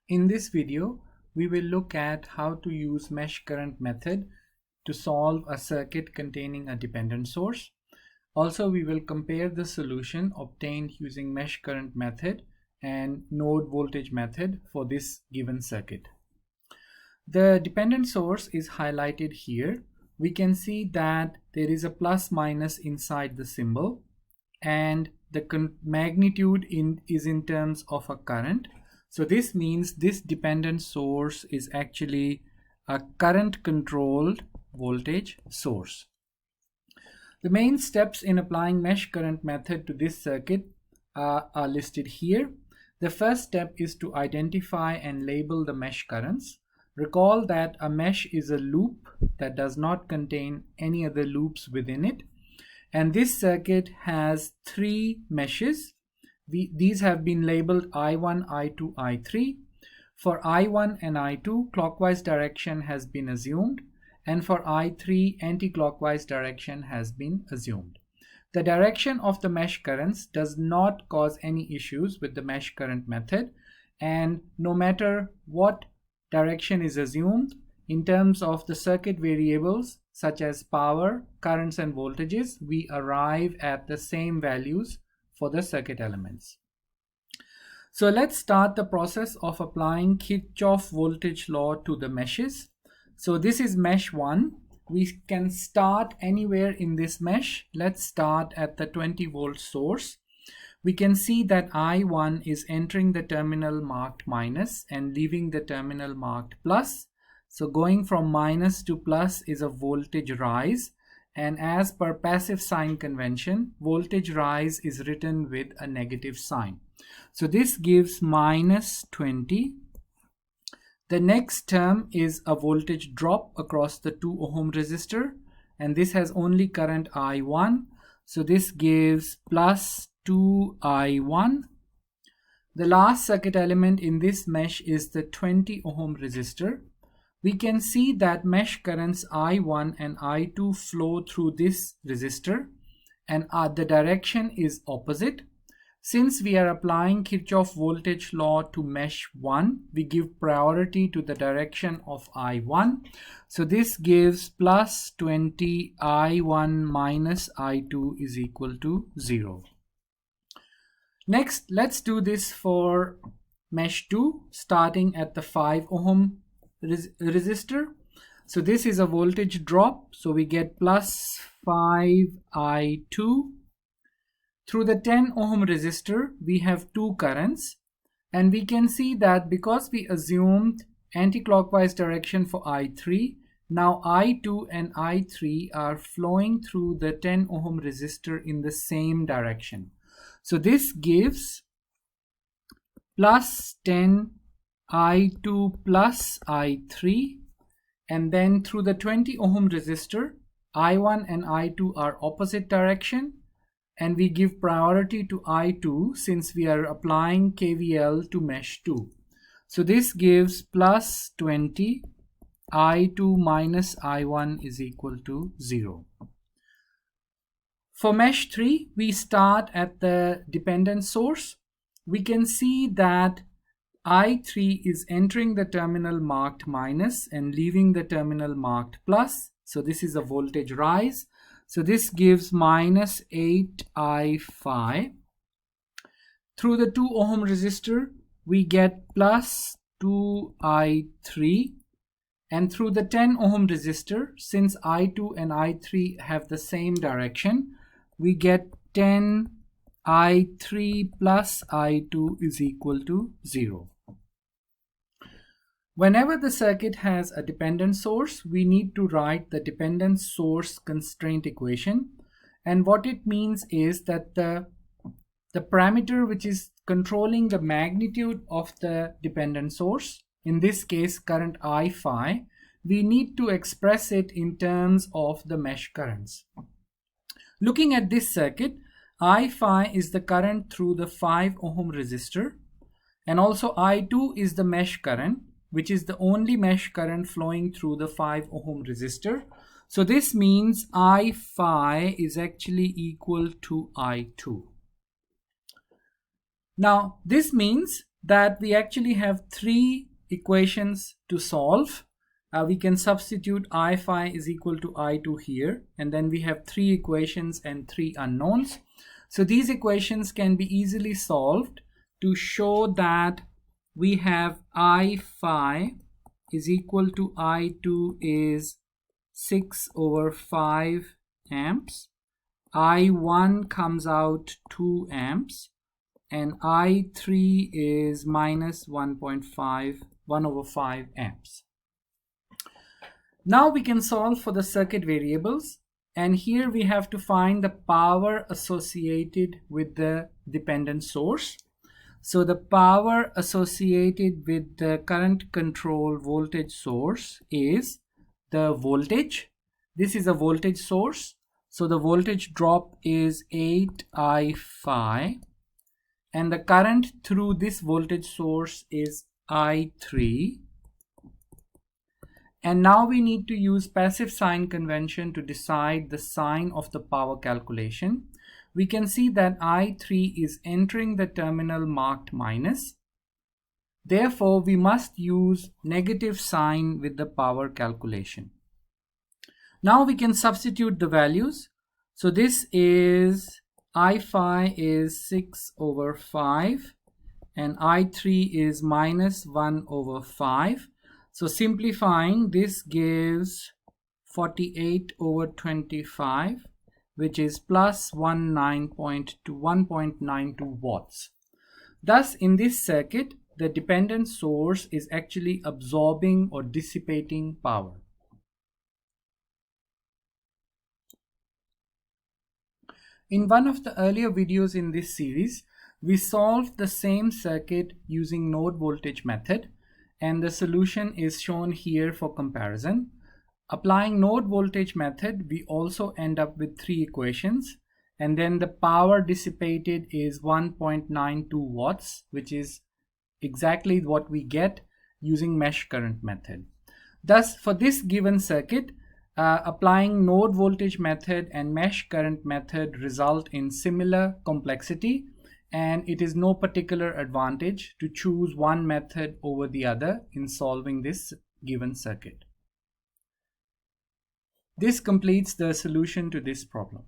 In this video, we will look at how to use mesh current method to solve a circuit containing a dependent source. Also, we will compare the solution obtained using mesh current method and node voltage method for this given circuit. The dependent source is highlighted here. We can see that there is a plus minus inside the symbol, and the magnitude is in terms of a current. So this means this dependent source is actually a current controlled voltage source. The main steps in applying mesh current method to this circuit are listed here. The first step is to identify and label the mesh currents. Recall that a mesh is a loop that does not contain any other loops within it. And this circuit has three meshes. These have been labeled I1, I2, I3. For I1 and I2, clockwise direction has been assumed, and for I3, anti-clockwise direction has been assumed. The direction of the mesh currents does not cause any issues with the mesh current method, and no matter what direction is assumed, in terms of the circuit variables such as power, currents, and voltages, we arrive at the same values for the circuit elements. So let's start the process of applying Kirchhoff voltage law to the meshes. So this is mesh 1. We can start anywhere in this mesh. Let's start at the 20 volt source. We can see that I1 is entering the terminal marked minus and leaving the terminal marked plus. So going from minus to plus is a voltage rise, and as per passive sign convention, voltage rise is written with a negative sign. So this gives minus 20. The next term is a voltage drop across the 2 ohm resistor, and this has only current I1. So this gives plus 2I1. The last circuit element in this mesh is the 20 ohm resistor. We can see that mesh currents I1 and I2 flow through this resistor, and the direction is opposite. Since we are applying Kirchhoff voltage law to mesh 1, we give priority to the direction of I1. So this gives plus 20 I1 minus I2 is equal to 0. Next, let's do this for mesh 2, starting at the 5 ohm resistor. So this is a voltage drop, so we get plus 5I2. Through the 10 ohm resistor, we have two currents, and we can see that because we assumed anti-clockwise direction for I3, now I2 and I3 are flowing through the 10 ohm resistor in the same direction. So this gives plus 10 I2 plus I3, and then through the 20 ohm resistor, I1 and I2 are opposite direction, and we give priority to I2 since we are applying KVL to mesh 2. So this gives plus 20 I2 minus I1 is equal to 0. For mesh 3, we start at the dependent source. We can see that I3 is entering the terminal marked minus and leaving the terminal marked plus. So this is a voltage rise. So this gives minus 8I5. Through the 2 ohm resistor, we get plus 2I3. And through the 10 ohm resistor, since I2 and I3 have the same direction, we get 10 I3 plus I2 is equal to 0. Whenever the circuit has a dependent source, we need to write the dependent source constraint equation. And what it means is that the parameter which is controlling the magnitude of the dependent source, in this case current I phi, we need to express it in terms of the mesh currents. Looking at this circuit, I phi is the current through the 5 ohm resistor, and also I2 is the mesh current, which is the only mesh current flowing through the 5 ohm resistor. So this means I phi is actually equal to I2. Now this means that we actually have three equations to solve. We can substitute I phi is equal to I2 here, and then we have three equations and three unknowns. So these equations can be easily solved to show that we have I phi is equal to I2 is 6 over 5 amps, I1 comes out 2 amps, and I3 is minus 1.5, 1 over 5 amps. Now we can solve for the circuit variables, and here we have to find the power associated with the dependent source. So the power associated with the current control voltage source is the voltage. This is a voltage source. So the voltage drop is 8I phi, and the current through this voltage source is I3. And now we need to use passive sign convention to decide the sign of the power calculation. We can see that I3 is entering the terminal marked minus. Therefore, we must use negative sign with the power calculation. Now we can substitute the values. So this is I phi is 6 over 5 and I3 is minus 1 over 5. So simplifying, this gives 48 over 25, which is plus 1.92 watts. Thus, in this circuit, the dependent source is actually absorbing or dissipating power. In one of the earlier videos in this series, we solved the same circuit using node voltage method, and the solution is shown here for comparison. Applying node voltage method, we also end up with three equations, and then the power dissipated is 1.92 watts, which is exactly what we get using mesh current method. Thus, for this given circuit, applying node voltage method and mesh current method result in similar complexity, and it is no particular advantage to choose one method over the other in solving this given circuit. This completes the solution to this problem.